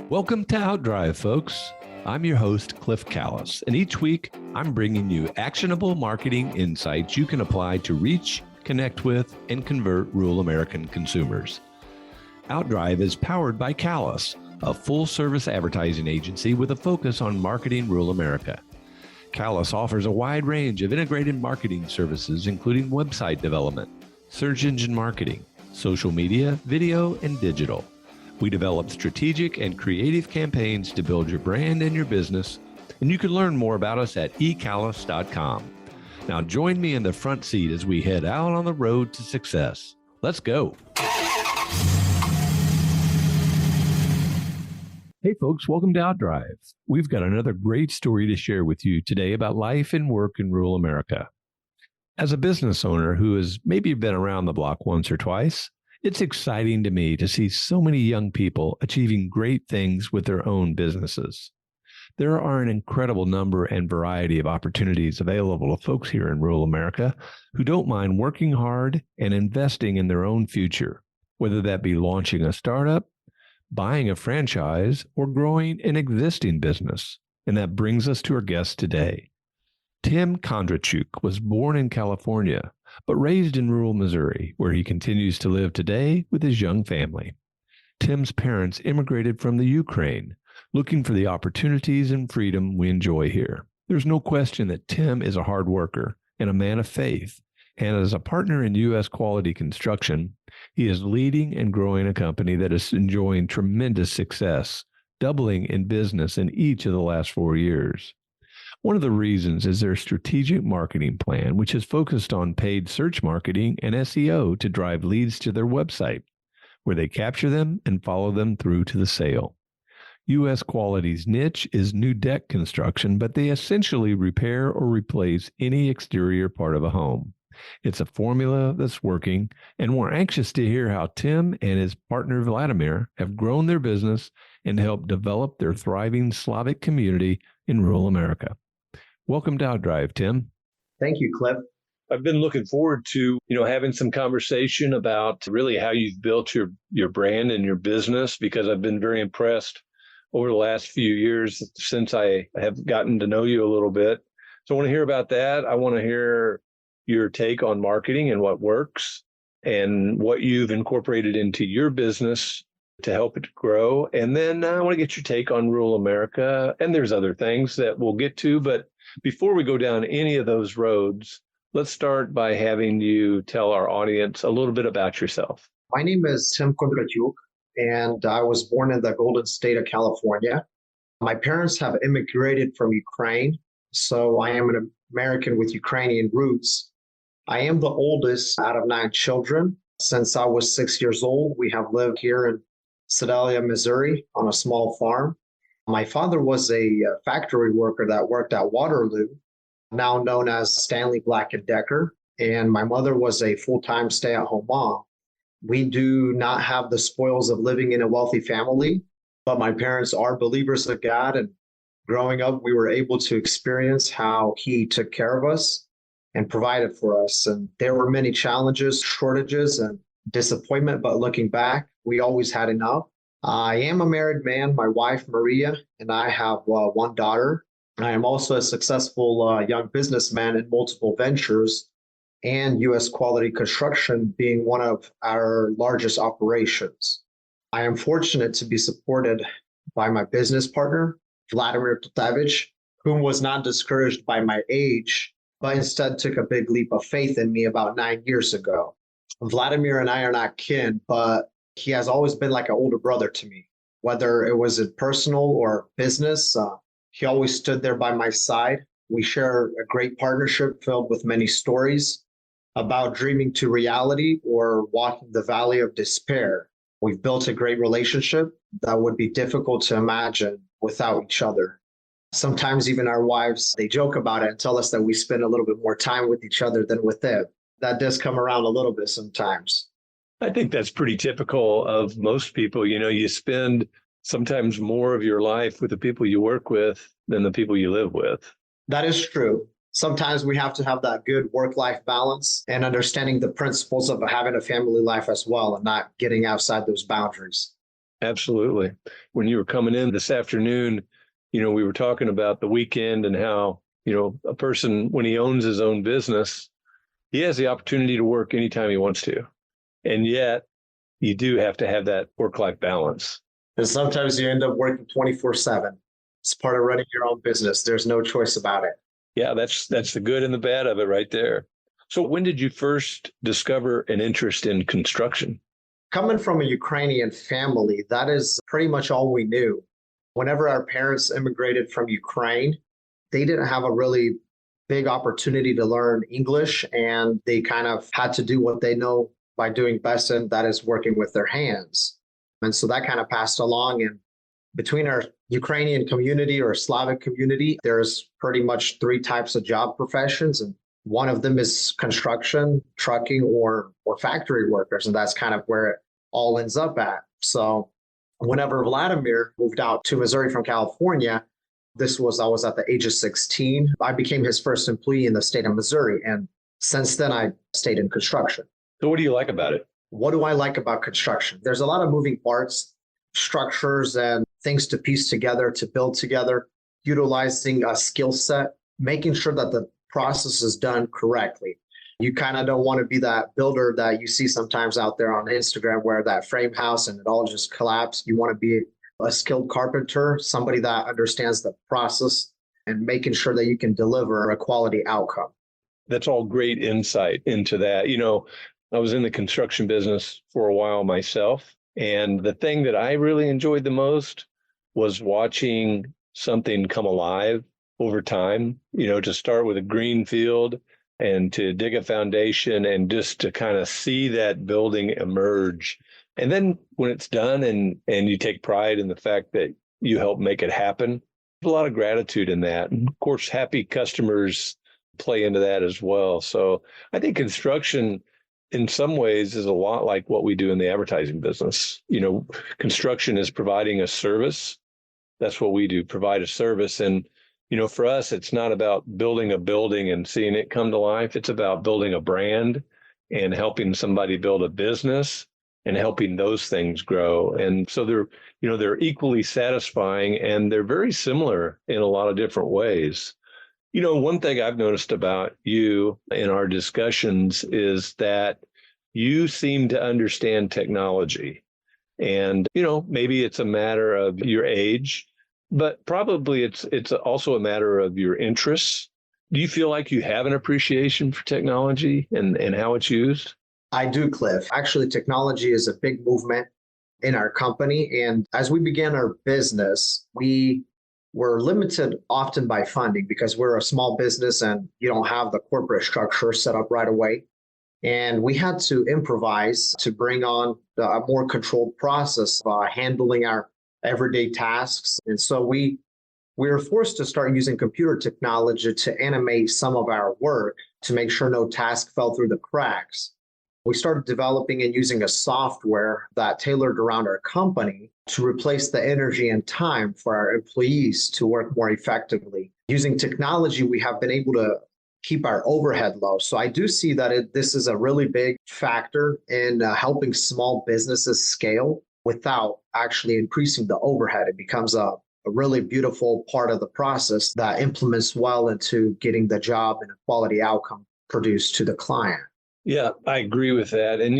Welcome to Outdrive, folks. I'm your host, Cliff Callis, and each week I'm bringing you actionable marketing insights you can apply to reach, connect with, and convert rural American consumers. Outdrive is powered by Callis, a full-service advertising agency with a focus on marketing rural America. Callis offers a wide range of integrated marketing services, including website development, search engine marketing, social media, video, and digital. We develop strategic and creative campaigns to build your brand and your business, and you can learn more about us at ecallis.com. Now join me in the front seat as we head out on the road to success. Let's go. Hey folks, welcome to Outdrive. We've got another great story to share with you today about life and work in rural America. As a business owner who has maybe been around the block once or twice, it's exciting to me to see so many young people achieving great things with their own businesses. There are an incredible number and variety of opportunities available to folks here in rural America who don't mind working hard and investing in their own future, whether that be launching a startup, buying a franchise, or growing an existing business. And that brings us to our guest today. Tim Kondratyuk was born in California, but raised in rural Missouri, where he continues to live today with his young family. Tim's parents immigrated from the Ukraine, looking for the opportunities and freedom we enjoy here. There's no question that Tim is a hard worker and a man of faith, and as a partner in U.S. Quality Construction, he is leading and growing a company that is enjoying tremendous success, doubling in business in each of the last 4 years. One of the reasons is their strategic marketing plan, which is focused on paid search marketing and SEO to drive leads to their website, where they capture them and follow them through to the sale. U.S. Quality's niche is new deck construction, but they essentially repair or replace any exterior part of a home. It's a formula that's working, and we're anxious to hear how Tim and his partner Vladimir have grown their business and helped develop their thriving Slavic community in rural America. Welcome to Outdrive, Tim. Thank you, Cliff. I've been looking forward to, having some conversation about really how you've built your brand and your business, because I've been very impressed over the last few years since I have gotten to know you a little bit. So I want to hear about that. I want to hear your take on marketing and what works and what you've incorporated into your business to help it grow. And then I want to get your take on rural America. And there's other things that we'll get to. But before we go down any of those roads, let's start by having you tell our audience a little bit about yourself. My name is Tim Kondratyuk, and I was born in the Golden State of California. My parents have immigrated from Ukraine, so I am an American with Ukrainian roots. I am the oldest out of 9 children. Since I was 6 years old, we have lived here in Sedalia, Missouri, on a small farm. My father was a factory worker that worked at Waterloo, now known as Stanley Black & Decker, and my mother was a full-time stay-at-home mom. We do not have the spoils of living in a wealthy family, but my parents are believers of God, and growing up, we were able to experience how He took care of us and provided for us. And there were many challenges, shortages, and disappointment, but looking back, we always had enough. I am a married man. My wife, Maria, and I have one daughter. I am also a successful young businessman in multiple ventures, and U.S. Quality Construction being one of our largest operations. I am fortunate to be supported by my business partner, Vladimir, whom was not discouraged by my age, but instead took a big leap of faith in me about 9 years ago. Vladimir and I are not kin, but he has always been like an older brother to me. Whether it was in personal or business, he always stood there by my side. We share a great partnership filled with many stories about dreaming to reality or walking the valley of despair. We've built a great relationship that would be difficult to imagine without each other. Sometimes even our wives, they joke about it and tell us that we spend a little bit more time with each other than with them. That does come around a little bit sometimes. I think that's pretty typical of most people. You spend sometimes more of your life with the people you work with than the people you live with. That is true. Sometimes we have to have that good work-life balance and understanding the principles of having a family life as well and not getting outside those boundaries. Absolutely. When you were coming in this afternoon, we were talking about the weekend and how, a person, when he owns his own business, he has the opportunity to work anytime he wants to. And yet you do have to have that work-life balance. And sometimes you end up working 24/7. It's part of running your own business. There's no choice about it. Yeah, that's the good and the bad of it right there. So when did you first discover an interest in construction? Coming from a Ukrainian family, that is pretty much all we knew. Whenever our parents immigrated from Ukraine, they didn't have a really big opportunity to learn English, and they kind of had to do what they know by doing best, and that is working with their hands. And so that kind of passed along. And between our Ukrainian community or Slavic community, there's pretty much three types of job professions. And one of them is construction, trucking, or factory workers. And that's kind of where it all ends up at. So whenever Vladimir moved out to Missouri from California, I was at the age of 16. I became his first employee in the state of Missouri. And since then, I stayed in construction. So what do you like about it? What do I like about construction? There's a lot of moving parts, structures, and things to piece together, to build together, utilizing a skill set, making sure that the process is done correctly. You kind of don't want to be that builder that you see sometimes out there on Instagram where that frame house and it all just collapsed. You want to be a skilled carpenter, somebody that understands the process and making sure that you can deliver a quality outcome. That's all great insight into that. I was in the construction business for a while myself. And the thing that I really enjoyed the most was watching something come alive over time, to start with a green field and to dig a foundation and just to kind of see that building emerge. And then when it's done and you take pride in the fact that you help make it happen, there's a lot of gratitude in that. And of course, happy customers play into that as well. So I think construction in some ways is a lot like what we do in the advertising business. Construction is providing a service. That's what we do, provide a service. And, for us, it's not about building a building and seeing it come to life. It's about building a brand and helping somebody build a business and helping those things grow. And so they're equally satisfying and they're very similar in a lot of different ways. One thing I've noticed about you in our discussions is that you seem to understand technology. And, maybe it's a matter of your age, but probably it's also a matter of your interests. Do you feel like you have an appreciation for technology and how it's used? I do, Cliff. Actually, technology is a big movement in our company. And as we began our business, we were limited often by funding because we're a small business and you don't have the corporate structure set up right away. And we had to improvise to bring on a more controlled process handling our everyday tasks. And so we were forced to start using computer technology to animate some of our work to make sure no task fell through the cracks. We started developing and using a software that tailored around our company to replace the energy and time for our employees to work more effectively. Using technology, we have been able to keep our overhead low. So I do see that this is a really big factor in helping small businesses scale without actually increasing the overhead. It becomes a really beautiful part of the process that implements well into getting the job and a quality outcome produced to the client. Yeah, I agree with that. And,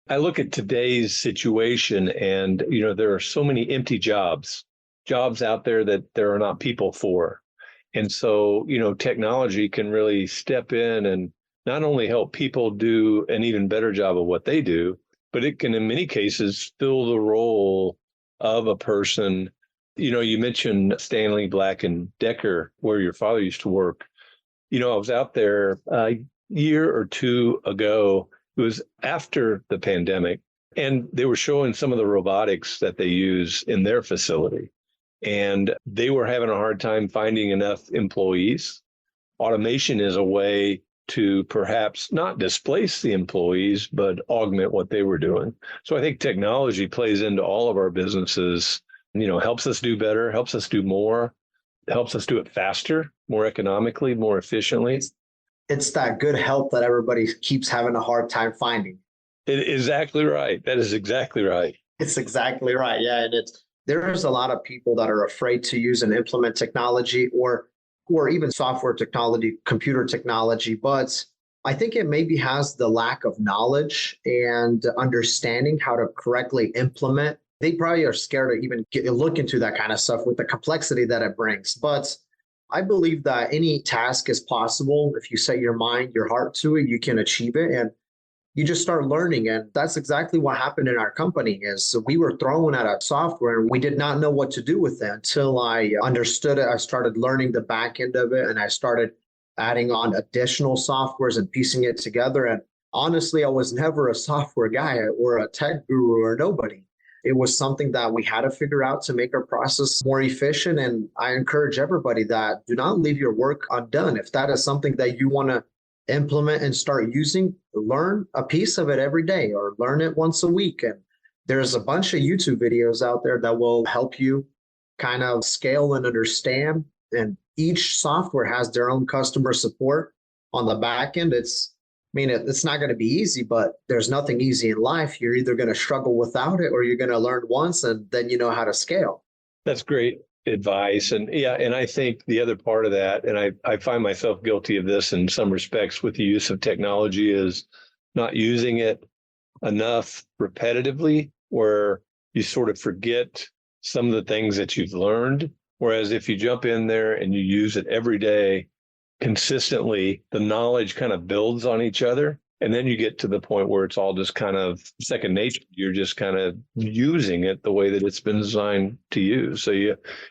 I look at today's situation and, there are so many empty jobs out there that there are not people for. And so, technology can really step in and not only help people do an even better job of what they do, but it can, in many cases, fill the role of a person. You mentioned Stanley Black and Decker, where your father used to work. I was out there a year or two ago. It was after the pandemic, and they were showing some of the robotics that they use in their facility. And they were having a hard time finding enough employees. Automation is a way to perhaps not displace the employees, but augment what they were doing. So I think technology plays into all of our businesses, helps us do better, helps us do more, helps us do it faster, more economically, more efficiently. It's that good help that everybody keeps having a hard time finding. Exactly right. That is exactly right. It's exactly right. Yeah, and there's a lot of people that are afraid to use and implement technology or even software technology, computer technology, but I think it maybe has the lack of knowledge and understanding how to correctly implement. They probably are scared to even look into that kind of stuff with the complexity that it brings. But I believe that any task is possible. If you set your mind, your heart to it, you can achieve it. And you just start learning, and that's exactly what happened in our company. Is we were thrown at a software and we did not know what to do with it until I understood it. I started learning the back end of it, and I started adding on additional softwares and piecing it together. And honestly, I was never a software guy or a tech guru or nobody. It was something that we had to figure out to make our process more efficient. And I encourage everybody that do not leave your work undone. If that is something that you want to implement and start using, learn a piece of it every day or learn it once a week. And there's a bunch of YouTube videos out there that will help you kind of scale and understand. And each software has their own customer support on the back end. It's not going to be easy, but there's nothing easy in life. You're either going to struggle without it or you're going to learn once and then you know how to scale. That's great advice. And yeah, and I think the other part of that, and I find myself guilty of this in some respects with the use of technology, is not using it enough repetitively, where you sort of forget some of the things that you've learned. Whereas if you jump in there and you use it every day consistently, the knowledge kind of builds on each other. And then you get to the point where it's all just kind of second nature. You're just kind of using it the way that it's been designed to use. So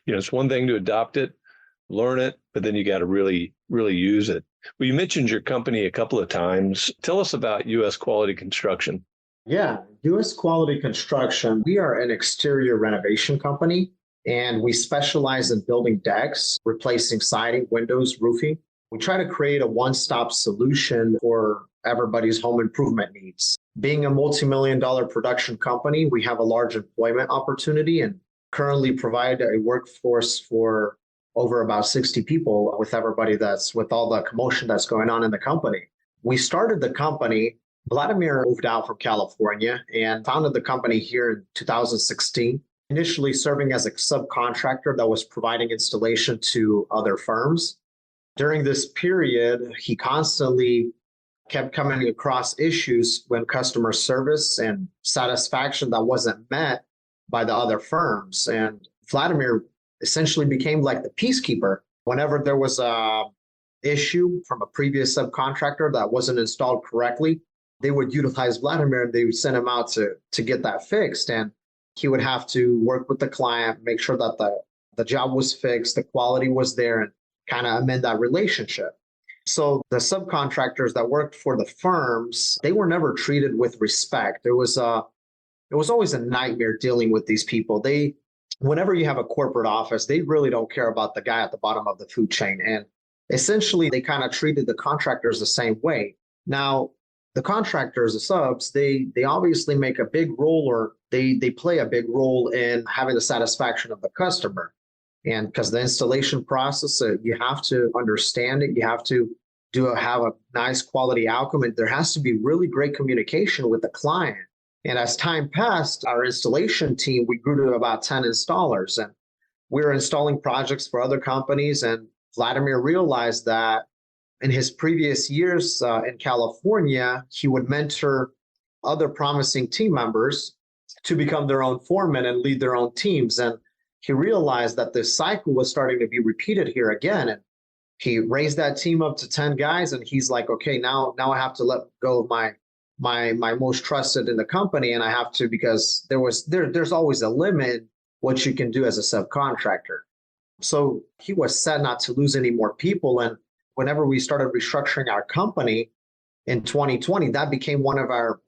it's one thing to adopt it, learn it, but then you got to really, really use it. Well, you mentioned your company a couple of times. Tell us about U.S. Quality Construction. Yeah, U.S. Quality Construction, we are an exterior renovation company, and we specialize in building decks, replacing siding, windows, roofing. We try to create a one-stop solution for everybody's home improvement needs. Being a multi-million-dollar production company, we have a large employment opportunity and currently provide a workforce for over about 60 people with all the commotion that's going on in the company. We started the company, Vladimir moved out from California and founded the company here in 2016, initially serving as a subcontractor that was providing installation to other firms. During this period, he constantly kept coming across issues when customer service and satisfaction that wasn't met by the other firms. And Vladimir essentially became like the peacekeeper. Whenever there was a issue from a previous subcontractor that wasn't installed correctly, they would utilize Vladimir and they would send him out to get that fixed. And he would have to work with the client, make sure that the job was fixed, the quality was there, and kind of amend that relationship. So the subcontractors that worked for the firms, they were never treated with respect. It was always a nightmare dealing with these people. Whenever you have a corporate office, they really don't care about the guy at the bottom of the food chain. And essentially, they kind of treated the contractors the same way. Now, the contractors, the subs, they obviously make a big role, or they play a big role in having the satisfaction of the customer. And because the installation process, you have to understand it. You have to have a nice quality outcome. And there has to be really great communication with the client. And as time passed, our installation team, we grew to about 10 installers. And we were installing projects for other companies. And Vladimir realized that in his previous years in California, he would mentor other promising team members to become their own foremen and lead their own teams. And he realized that this cycle was starting to be repeated here again. And he raised that team up to 10 guys. And he's like, okay, now I have to let go of my most trusted in the company. And I have to, because there's always a limit what you can do as a subcontractor. So he was set not to lose any more people. And whenever we started restructuring our company in 2020, that became one of our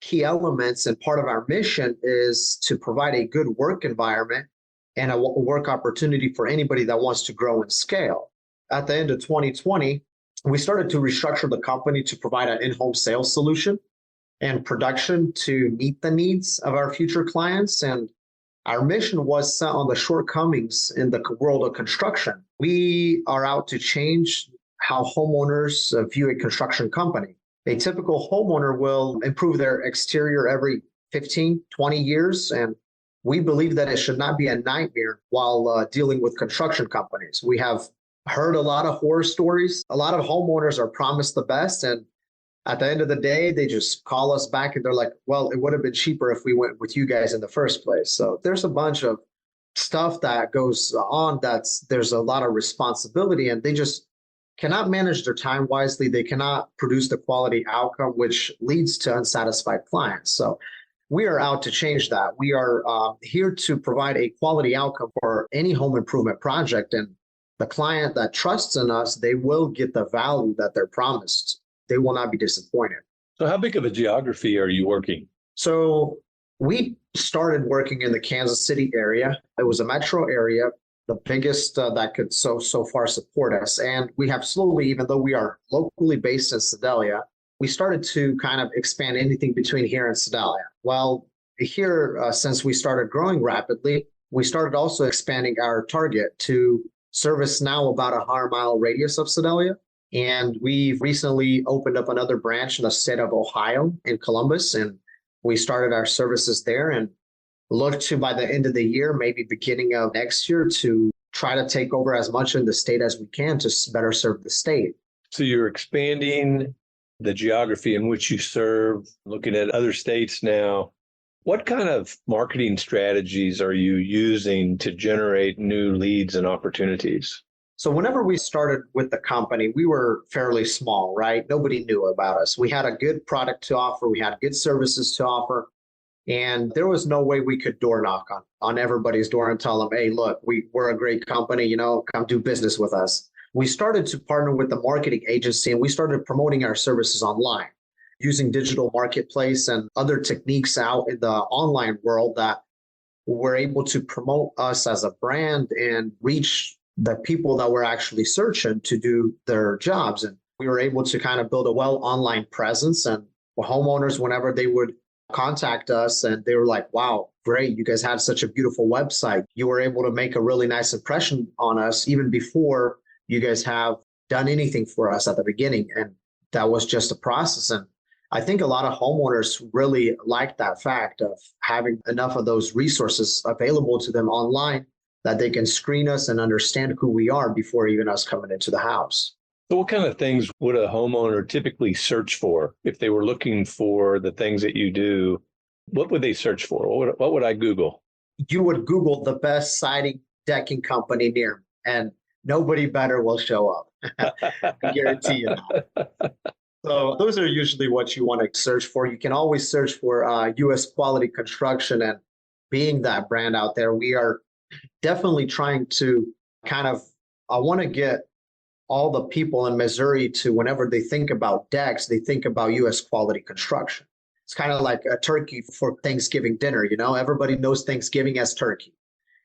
key elements. And part of our mission is to provide a good work environment and a work opportunity for anybody that wants to grow and scale. At the end of 2020, we started to restructure the company to provide an in-home sales solution and production to meet the needs of our future clients. And our mission was set on the shortcomings in the world of construction. We are out to change how homeowners view a construction company. A typical homeowner will improve their exterior every 15, 20 years. And we believe that it should not be a nightmare while dealing with construction companies. We have heard a lot of horror stories. A lot of homeowners are promised the best. And at the end of the day, they just call us back and they're like, well, it would have been cheaper if we went with you guys in the first place. So there's a bunch of stuff that goes on there's a lot of responsibility, and they just cannot manage their time wisely. They cannot produce the quality outcome, which leads to unsatisfied clients. So we are out to change that. We are here to provide a quality outcome for any home improvement project. And the client that trusts in us, they will get the value that they're promised. They will not be disappointed. So how big of a geography are you working? So we started working in the Kansas City area. It was a metro area, the biggest that could so far support us. And we have slowly, even though we are locally based in Sedalia, we started to kind of expand anything between here and Sedalia. Well, here, since we started growing rapidly, we started also expanding our target to service now about a 100-mile radius of Sedalia. And we've recently opened up another branch in the state of Ohio in Columbus, and we started our services there and look to, by the end of the year, maybe beginning of next year, to try to take over as much in the state as we can to better serve the state. So you're expanding the geography in which you serve, looking at other states now. What kind of marketing strategies are you using to generate new leads and opportunities? So whenever we started with the company, we were fairly small, right? Nobody knew about us. We had a good product to offer. We had good services to offer. And there was no way we could door knock on everybody's door and tell them, hey, look, we're a great company, come do business with us. We started to partner with the marketing agency, and we started promoting our services online using digital marketplace and other techniques out in the online world that were able to promote us as a brand and reach the people that were actually searching to do their jobs. And we were able to kind of build a well online presence. And homeowners, whenever they would contact us, and they were like, wow, great, you guys have such a beautiful website. You were able to make a really nice impression on us even before you guys have done anything for us at the beginning. And that was just a process. And I think a lot of homeowners really like that fact of having enough of those resources available to them online that they can screen us and understand who we are before even us coming into the house. So what kind of things would a homeowner typically search for if they were looking for the things that you do? What would they search for? What would I Google? You would Google the best siding decking company near me, and nobody better will show up. I guarantee you that. So those are usually what you want to search for. You can always search for U.S. quality construction, and being that brand out there, we are definitely trying to I want to get all the people in Missouri to, whenever they think about decks, they think about U.S. quality construction. It's kind of like a turkey for Thanksgiving dinner. Everybody knows Thanksgiving as turkey.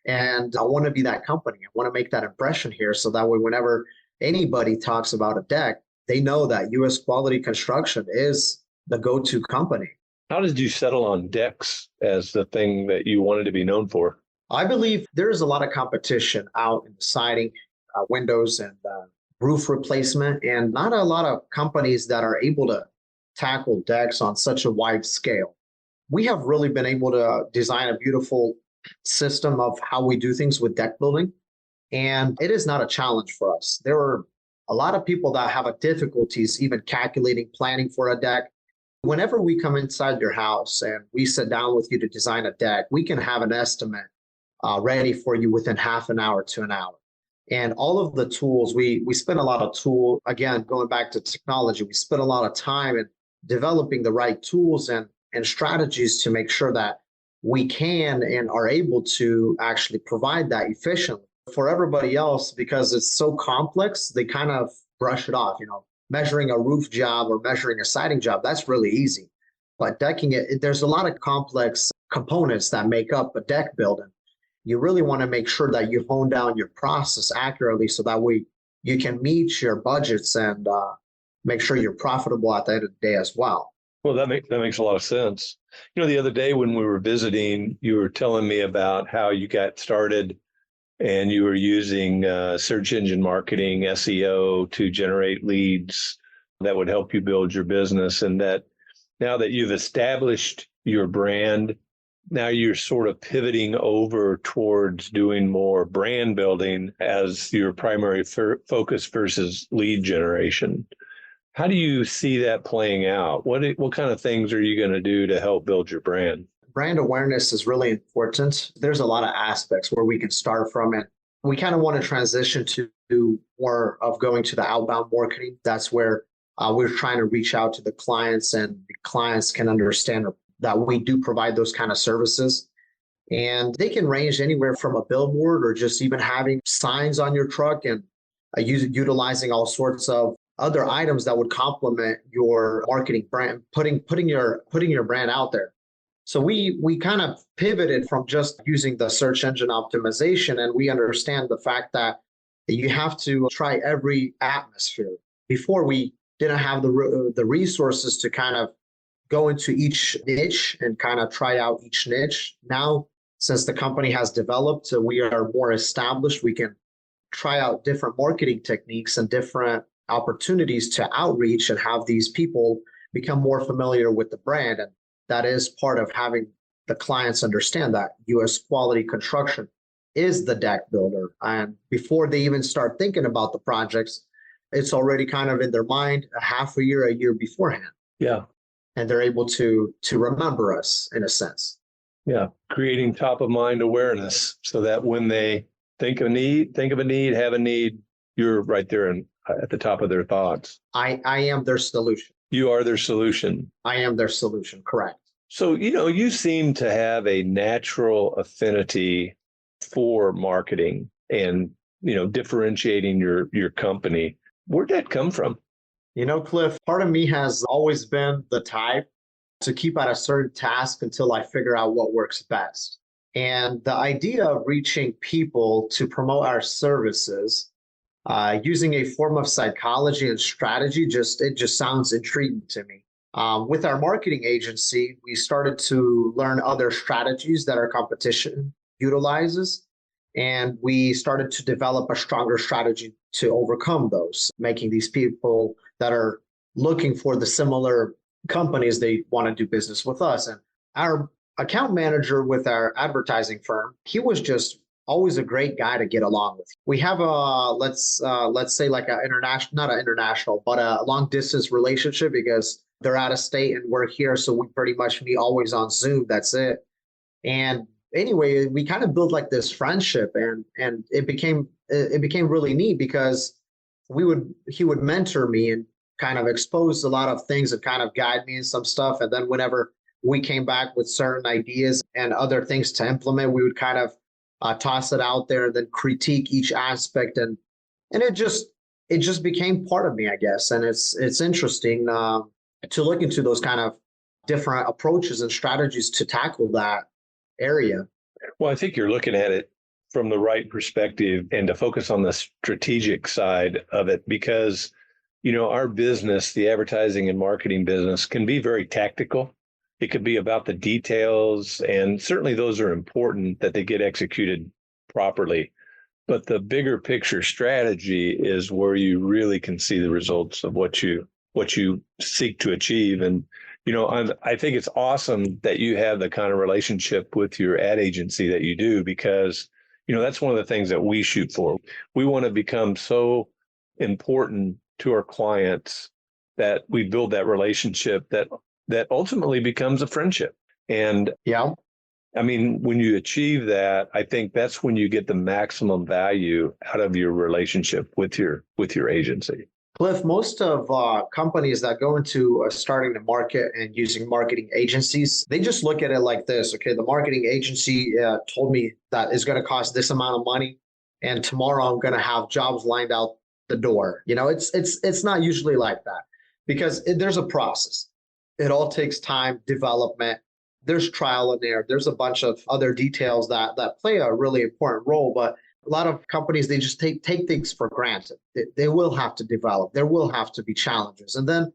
And I want to be that company. I want to make that impression here, so that way, whenever anybody talks about a deck, they know that U.S. quality construction is the go-to company. How did you settle on decks as the thing that you wanted to be known for? I believe there is a lot of competition out in the siding, windows, and roof replacement, and not a lot of companies that are able to tackle decks on such a wide scale. We have really been able to design a beautiful system of how we do things with deck building, and it is not a challenge for us. There are a lot of people that have difficulties even calculating, planning for a deck. Whenever we come inside your house and we sit down with you to design a deck, we can have an estimate ready for you within half an hour to an hour. And all of the tools, we spend a lot of again, going back to technology, we spend a lot of time in developing the right tools and strategies to make sure that we can and are able to actually provide that efficiently. For everybody else, because it's so complex, they kind of brush it off. Measuring a roof job or measuring a siding job, that's really easy. But decking it, there's a lot of complex components that make up a deck building. You really want to make sure that you hone down your process accurately, so that way you can meet your budgets and make sure you're profitable at the end of the day as well. Well, that makes a lot of sense. The other day when we were visiting, you were telling me about how you got started and you were using search engine marketing, SEO, to generate leads that would help you build your business. And that now that you've established your brand. Now you're sort of pivoting over towards doing more brand building as your primary focus versus lead generation. How do you see that playing out? What kind of things are you going to do to help build your brand? Brand awareness is really important. There's a lot of aspects where we can start from it. We kind of want to transition to more of going to the outbound marketing. That's where we're trying to reach out to the clients, and the clients can understand that we do provide those kind of services. And they can range anywhere from a billboard or just even having signs on your truck, and utilizing all sorts of other items that would complement your marketing brand, putting your brand out there. So we kind of pivoted from just using the search engine optimization, and we understand the fact that you have to try every atmosphere. Before, we didn't have the resources to kind of go into each niche and kind of try out each niche. Now, since the company has developed, we are more established. We can try out different marketing techniques and different opportunities to outreach and have these people become more familiar with the brand. And that is part of having the clients understand that US Quality Construction is the deck builder. And before they even start thinking about the projects, it's already kind of in their mind a year beforehand. Yeah. And they're able to remember us in a sense. Yeah. Creating top of mind awareness so that when they think of a need, have a need, you're right there and at the top of their thoughts. I am their solution. You are their solution. I am their solution, correct. So, you seem to have a natural affinity for marketing and, differentiating your company. Where'd that come from? Cliff, part of me has always been the type to keep at a certain task until I figure out what works best. And the idea of reaching people to promote our services using a form of psychology and strategy, it just sounds intriguing to me. With our marketing agency, we started to learn other strategies that our competition utilizes, and we started to develop a stronger strategy to overcome those, making these people that are looking for the similar companies, they want to do business with us. And our account manager with our advertising firm, he was just always a great guy to get along with. We have let's say like a international, not an international, but a long distance relationship, because they're out of state and we're here. So we pretty much meet always on Zoom. That's it. And anyway, we kind of built like this friendship, and it became really neat, because he would mentor me and kind of expose a lot of things and kind of guide me in some stuff. And then whenever we came back with certain ideas and other things to implement, we would kind of toss it out there and then critique each aspect, and it just became part of me, I guess. And it's interesting to look into those kind of different approaches and strategies to tackle that area. Well, I think you're looking at it from the right perspective, and to focus on the strategic side of it, because, our business, the advertising and marketing business, can be very tactical. It could be about the details, and certainly those are important that they get executed properly. But the bigger picture strategy is where you really can see the results of what you seek to achieve. And, I think it's awesome that you have the kind of relationship with your ad agency that you do, because, that's one of the things that we shoot for. We want to become so important to our clients that we build that relationship that ultimately becomes a friendship. And yeah, I mean, when you achieve that, I think that's when you get the maximum value out of your relationship with your agency. Cliff, most of companies that go into starting to market and using marketing agencies, they just look at it like this. Okay, the marketing agency told me that it's going to cost this amount of money, and tomorrow I'm going to have jobs lined out the door. It's not usually like that, because there's a process. It all takes time, development. There's trial and error. There's a bunch of other details that play a really important role, but a lot of companies, they just take things for granted. They will have to develop. There will have to be challenges. And then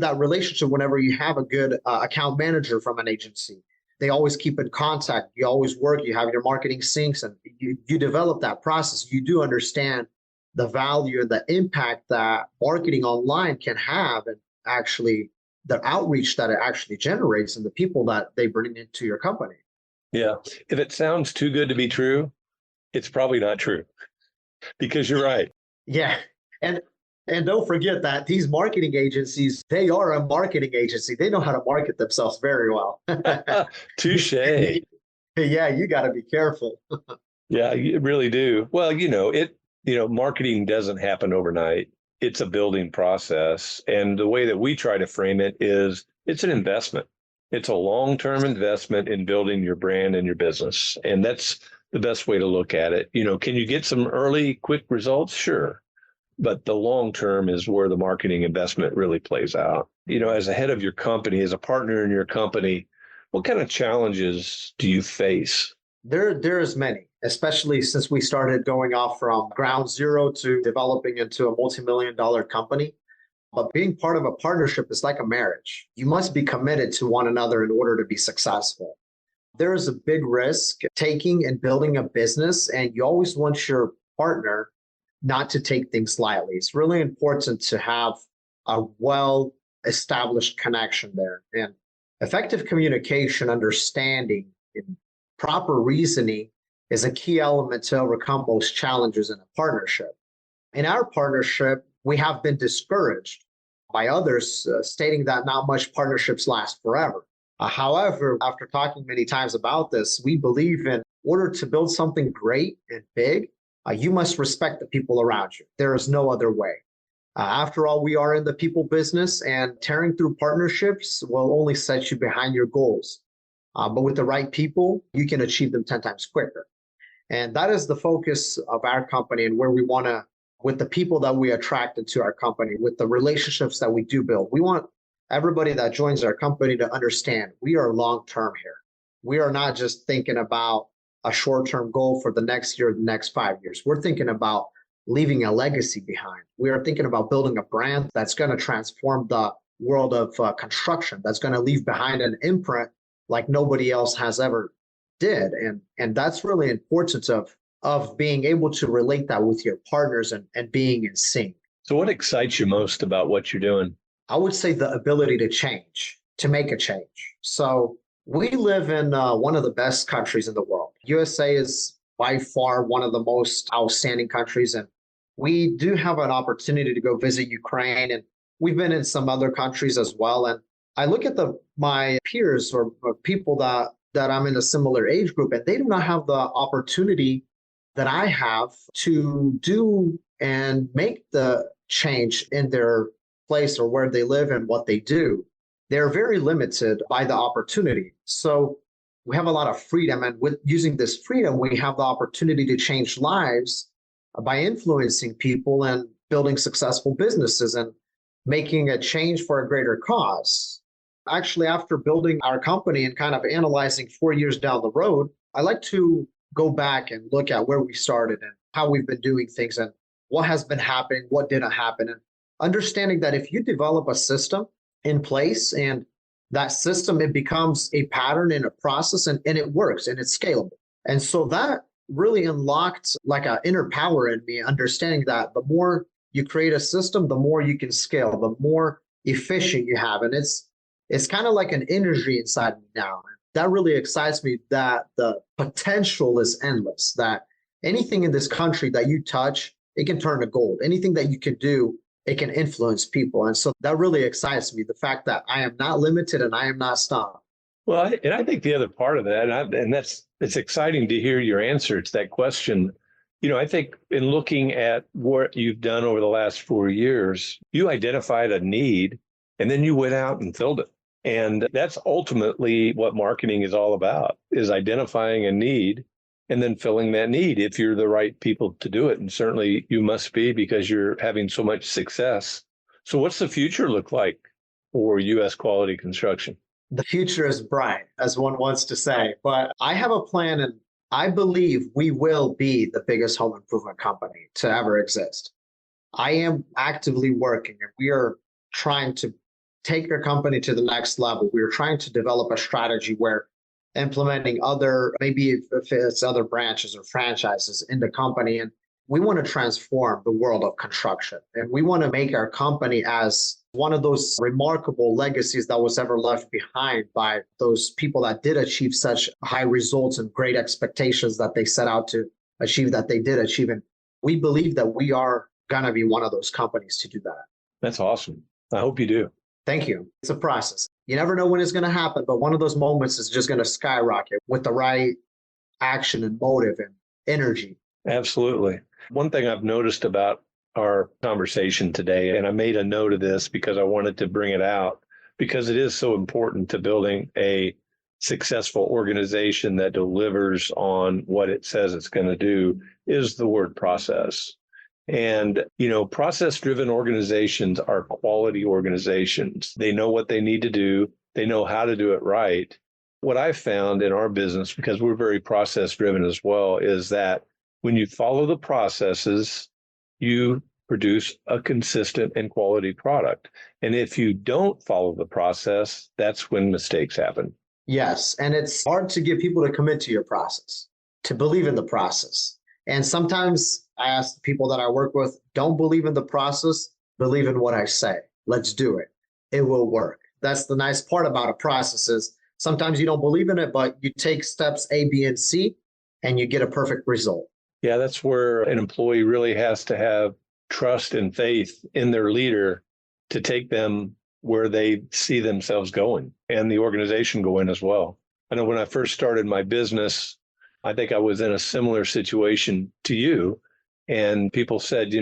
that relationship, whenever you have a good account manager from an agency, they always keep in contact. You always work. You have your marketing syncs, and you develop that process. You do understand the value and the impact that marketing online can have, and actually the outreach that it actually generates and the people that they bring into your company. Yeah. If it sounds too good to be true, it's probably not true because you're right. Yeah. And don't forget that these marketing agencies, they are a marketing agency. They know how to market themselves very well. Touche. Yeah, you got to be careful. Yeah, you really do. Well, marketing doesn't happen overnight. It's a building process. And the way that we try to frame it is it's an investment. It's a long-term investment in building your brand and your business. And that's the best way to look at it. Can you get some early quick results? Sure. But the long term is where the marketing investment really plays out. As a head of your company, as a partner in your company, what kind of challenges do you face? There's many, especially since we started going off from ground zero to developing into a multi-million-dollar company. But being part of a partnership is like a marriage. You must be committed to one another in order to be successful. There is a big risk taking and building a business, and you always want your partner not to take things lightly. It's really important to have a well established connection there. And effective communication, understanding, and proper reasoning is a key element to overcome most challenges in a partnership. In our partnership, we have been discouraged by others stating that not much partnerships last forever. However, after talking many times about this, we believe in order to build something great and big, you must respect the people around you. There is no other way. After all, we are in the people business, and tearing through partnerships will only set you behind your goals. But with the right people, you can achieve them 10 times quicker. And that is the focus of our company and where we want to, with the people that we attract into our company, with the relationships that we do build. We want everybody that joins our company to understand we are long-term here. We are not just thinking about a short-term goal for the next year, the next 5 years. We're thinking about leaving a legacy behind. We are thinking about building a brand that's going to transform the world of construction, that's going to leave behind an imprint like nobody else has ever did. And that's really important of being able to relate that with your partners and being in sync. So what excites you most about what you're doing? I would say the ability to change, to make a change. So we live in one of the best countries in the world. USA is by far one of the most outstanding countries. And we do have an opportunity to go visit Ukraine. And we've been in some other countries as well. And I look at my peers or people that I'm in a similar age group, and they do not have the opportunity that I have to do and make the change in their place or where they live and what they do. They're very limited by the opportunity. So we have a lot of freedom, and with using this freedom, we have the opportunity to change lives by influencing people and building successful businesses and making a change for a greater cause. Actually, after building our company and kind of analyzing 4 years down the road, I like to go back and look at where we started and how we've been doing things and what has been happening, what didn't happen, and understanding that if you develop a system in place and that system, it becomes a pattern and a process and it works and it's scalable. And so that really unlocked like an inner power in me, understanding that the more you create a system, the more you can scale, the more efficient you have. And it's kind of like an energy inside me now. That really excites me, that the potential is endless, that anything in this country that you touch, it can turn to gold. Anything that you can do, it can influence people. And so that really excites me, the fact that I am not limited and I am not stopped. Well, and I think the other part of that, it's exciting to hear your answer to that question. I think in looking at what you've done over the last 4 years, you identified a need and then you went out and filled it. And that's ultimately what marketing is all about, is identifying a need and then filling that need if you're the right people to do it. And certainly you must be, because you're having so much success. So what's the future look like for U.S. quality construction? The future is bright, as one wants to say, but I have a plan, and I believe we will be the biggest home improvement company to ever exist. I am actively working, and we are trying to take our company to the next level. We are trying to develop a strategy where implementing maybe if it's other branches or franchises in the company. And we want to transform the world of construction. And we want to make our company as one of those remarkable legacies that was ever left behind by those people that did achieve such high results and great expectations that they set out to achieve, that they did achieve. And we believe that we are going to be one of those companies to do that. That's awesome. I hope you do. Thank you. It's a process. You never know when it's going to happen, but one of those moments is just going to skyrocket with the right action and motive and energy. Absolutely. One thing I've noticed about our conversation today, and I made a note of this because I wanted to bring it out, because it is so important to building a successful organization that delivers on what it says it's going to do, is the word process. And, process-driven organizations are quality organizations. They know what they need to do. They know how to do it right. What I've found in our business, because we're very process-driven as well, is that when you follow the processes, you produce a consistent and quality product. And if you don't follow the process, that's when mistakes happen. Yes. And it's hard to get people to commit to your process, to believe in the process. And sometimes I ask the people that I work with, don't believe in the process, believe in what I say. Let's do it. It will work. That's the nice part about a process is sometimes you don't believe in it, but you take steps A, B, and C, and you get a perfect result. Yeah, that's where an employee really has to have trust and faith in their leader to take them where they see themselves going and the organization going as well. I know when I first started my business, I think I was in a similar situation to you. And people said,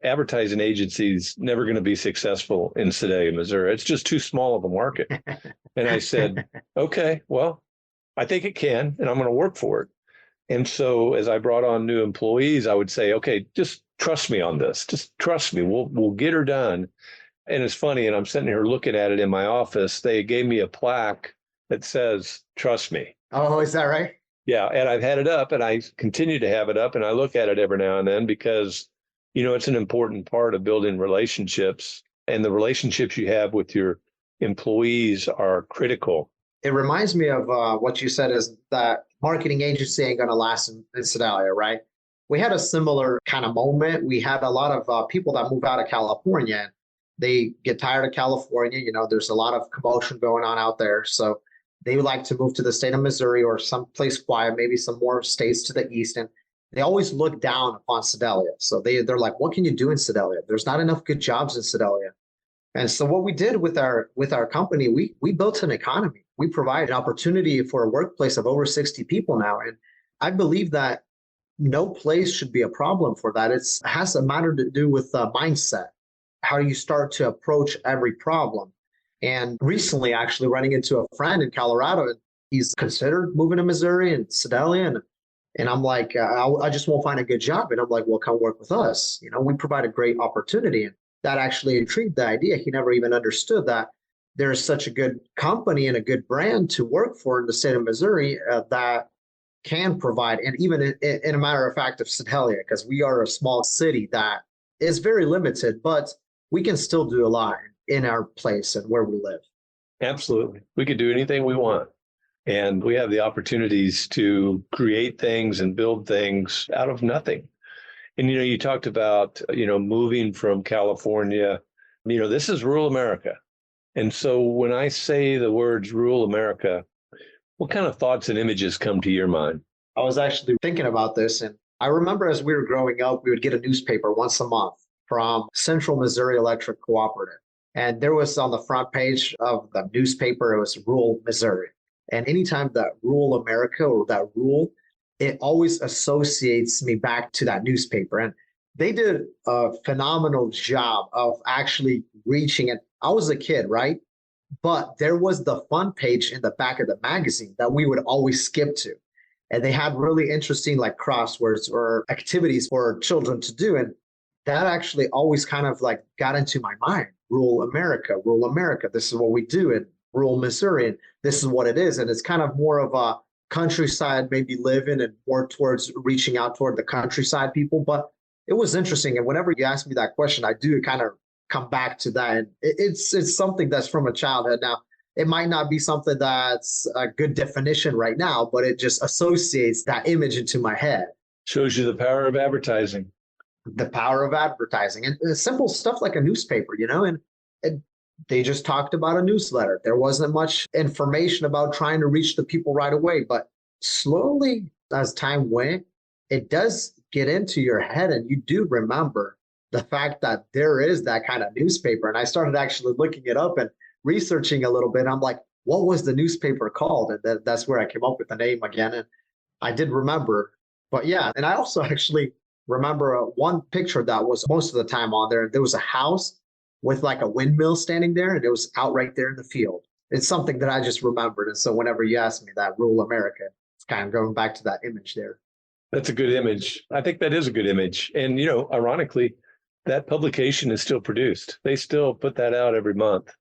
advertising agencies never going to be successful in Sedalia, Missouri. It's just too small of a market. And I said, okay, well, I think it can, and I'm going to work for it. And so as I brought on new employees, I would say, okay, just trust me on this. Just trust me. We'll get her done. And it's funny, and I'm sitting here looking at it in my office. They gave me a plaque that says, trust me. Oh, is that right? Yeah. And I've had it up, and I continue to have it up, and I look at it every now and then because, it's an important part of building relationships, and the relationships you have with your employees are critical. It reminds me of what you said is that marketing agency ain't going to last in Sedalia, right? We had a similar kind of moment. We had a lot of people that move out of California. And they get tired of California. There's a lot of commotion going on out there. So they would like to move to the state of Missouri or someplace quiet, maybe some more states to the east. And they always look down upon Sedalia. So they're like, what can you do in Sedalia? There's not enough good jobs in Sedalia. And so what we did with our company, we built an economy. We provide an opportunity for a workplace of over 60 people now. And I believe that no place should be a problem for that. It has a matter to do with mindset, how you start to approach every problem. And recently, actually running into a friend in Colorado, and he's considered moving to Missouri and Sedalia. And I'm like, I just won't find a good job. And I'm like, well, come work with us. We provide a great opportunity. And that actually intrigued the idea. He never even understood that there is such a good company and a good brand to work for in the state of Missouri that can provide, and even in a matter of fact of Sedalia, because we are a small city that is very limited, but we can still do a lot in our place and where we live. Absolutely. We could do anything we want. And we have the opportunities to create things and build things out of nothing. And, you talked about, moving from California, this is rural America. And so when I say the words rural America, what kind of thoughts and images come to your mind? I was actually thinking about this. And I remember as we were growing up, we would get a newspaper once a month from Central Missouri Electric Cooperative. And there was on the front page of the newspaper, it was rural Missouri. And anytime that rural America or that rural, it always associates me back to that newspaper. And they did a phenomenal job of actually reaching it. I was a kid, right? But there was the fun page in the back of the magazine that we would always skip to. And they had really interesting like crosswords or activities for children to do. And that actually always kind of like got into my mind. Rural America. This is what we do in rural Missouri. And this is what it is. And it's kind of more of a countryside, maybe living and more towards reaching out toward the countryside people. But it was interesting. And whenever you ask me that question, I do kind of come back to that. And it's something that's from a childhood. Now, it might not be something that's a good definition right now, but it just associates that image into my head. Shows you the power of advertising. The power of advertising and simple stuff like a newspaper, and They just talked about a newsletter. There wasn't much information about trying to reach the people right away. But slowly, as time went, it does get into your head, and you do remember the fact that there is that kind of newspaper. And I started actually looking it up and researching a little bit. I'm like, what was the newspaper called? And that's where I came up with the name again. And I did remember. But yeah, and I also actually remember one picture that was most of the time on there. There was a house with like a windmill standing there, and it was out right there in the field. It's something that I just remembered. And so whenever you ask me that, rural America, it's kind of going back to that image there. That's a good image. I think that is a good image. And, you know, ironically, that publication is still produced. They still put that out every month.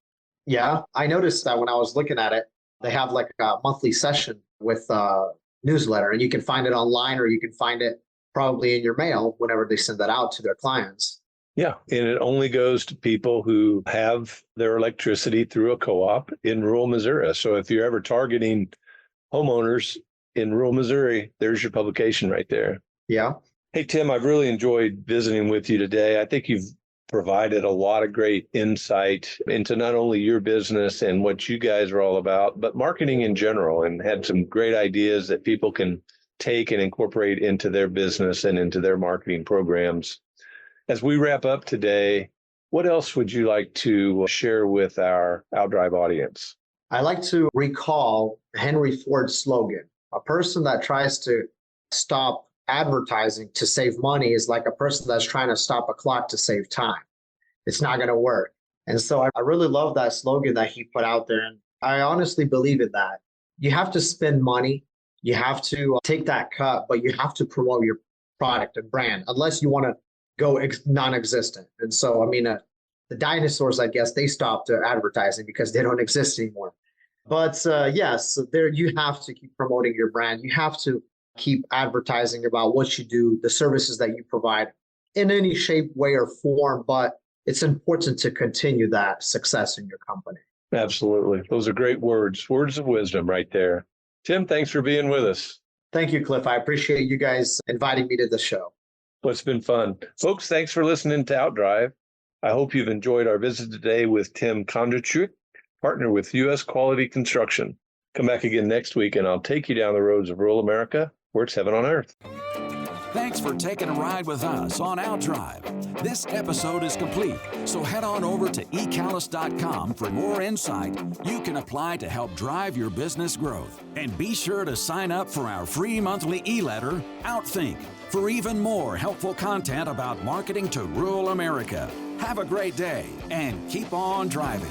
Yeah, I noticed that when I was looking at it, they have like a monthly session with a newsletter, and you can find it online, or you can find it probably in your mail whenever they send that out to their clients. Yeah. And it only goes to people who have their electricity through a co-op in rural Missouri. So if you're ever targeting homeowners in rural Missouri, there's your publication right there. Yeah. Hey, Tim, I've really enjoyed visiting with you today. I think you've provided a lot of great insight into not only your business and what you guys are all about, but marketing in general, and had some great ideas that people can take and incorporate into their business and into their marketing programs. As we wrap up today, what else would you like to share with our Outdrive audience? I like to recall Henry Ford's slogan: a person that tries to stop advertising to save money is like a person that's trying to stop a clock to save time. It's not going to work. And so I really love that slogan that he put out there. And I honestly believe in that. You have to spend money. You have to take that cut, but you have to promote your product and brand unless you want to go non-existent. And so, I mean, the dinosaurs, I guess, they stopped advertising because they don't exist anymore. But yes, there you have to keep promoting your brand. You have to keep advertising about what you do, the services that you provide in any shape, way, or form. But it's important to continue that success in your company. Absolutely. Those are great words of wisdom right there. Tim, thanks for being with us. Thank you, Cliff. I appreciate you guys inviting me to the show. Well, it's been fun. Folks, thanks for listening to Outdrive. I hope you've enjoyed our visit today with Tim Kondratyuk, partner with U.S. Quality Construction. Come back again next week, and I'll take you down the roads of rural America, where it's heaven on earth. Thanks for taking a ride with us on Outdrive. This episode is complete, so head on over to ecallis.com for more insight you can apply to help drive your business growth. And be sure to sign up for our free monthly e-letter, Outthink, for even more helpful content about marketing to rural America. Have a great day and keep on driving.